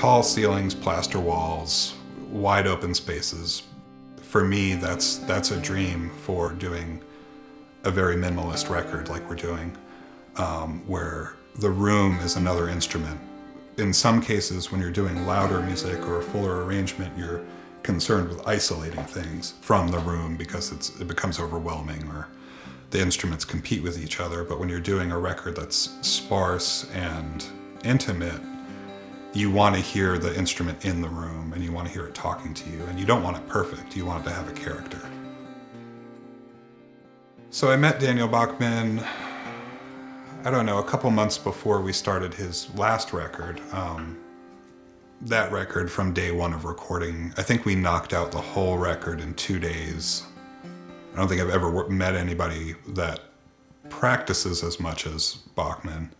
tall ceilings, plaster walls, wide open spaces. For me, that's a dream for doing a very minimalist record like we're doing, where the room is another instrument. In some cases, when you're doing louder music or a fuller arrangement, you're concerned with isolating things from the room because it becomes overwhelming or the instruments compete with each other. But when you're doing a record that's sparse and intimate, you want to hear the instrument in the room and you want to hear it talking to you, and you don't want it perfect, you want it to have a character. So I met Daniel Bachman, I don't know, a couple months before we started his last record. That record, from day one of recording, I think we knocked out the whole record in 2 days. I don't think I've ever met anybody that practices as much as Bachman,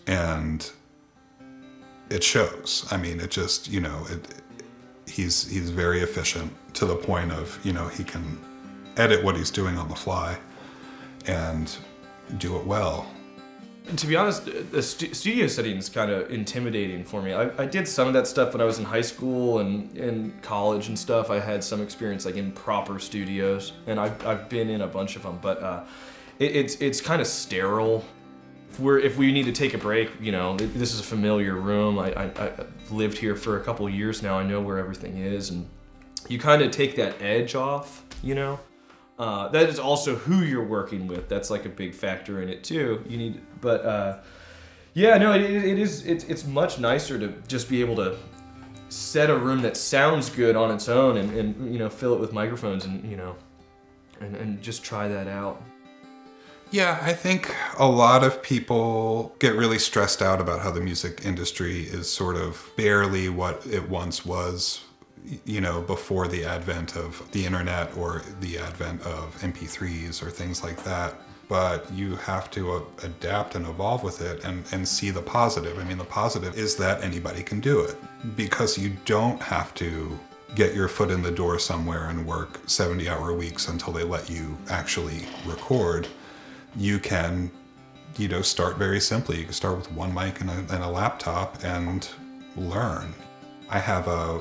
and it shows. I mean, it just, he's very efficient to the point of, he can edit what he's doing on the fly and do it well. And to be honest, the studio setting is kind of intimidating for me. I did some of that stuff when I was in high school and in college and stuff. I had some experience like in proper studios, and I've been in a bunch of them, but it's kind of sterile. If we need to take a break, this is a familiar room. I lived here for a couple of years now. I know where everything is, and you kind of take that edge off, That is also who you're working with. That's like a big factor in it too. It's much nicer to just be able to set a room that sounds good on its own and fill it with microphones and just try that out. Yeah, I think a lot of people get really stressed out about how the music industry is sort of barely what it once was, before the advent of the internet or the advent of MP3s or things like that. But you have to adapt and evolve with it and see the positive. I mean, the positive is that anybody can do it, because you don't have to get your foot in the door somewhere and work 70-hour weeks until they let you actually record. You can, start very simply. You can start with one mic and a laptop and learn. I have a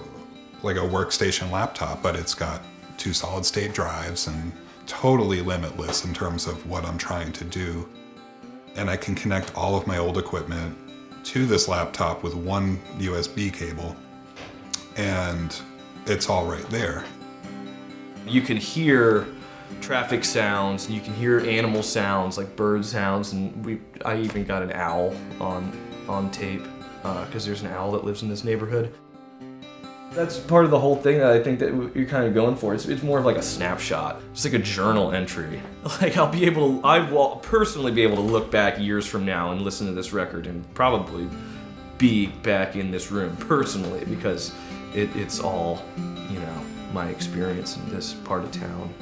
workstation laptop, but it's got 2 solid-state drives and totally limitless in terms of what I'm trying to do. And I can connect all of my old equipment to this laptop with one USB cable, and it's all right there. You can hear traffic sounds, and you can hear animal sounds like bird sounds, and I even got an owl on tape because there's an owl that lives in this neighborhood. That's part of the whole thing that I think that you're kind of going for. It's more of like a snapshot, just like a journal entry. Like I will personally be able to look back years from now and listen to this record and probably be back in this room personally, because it's all, my experience in this part of town,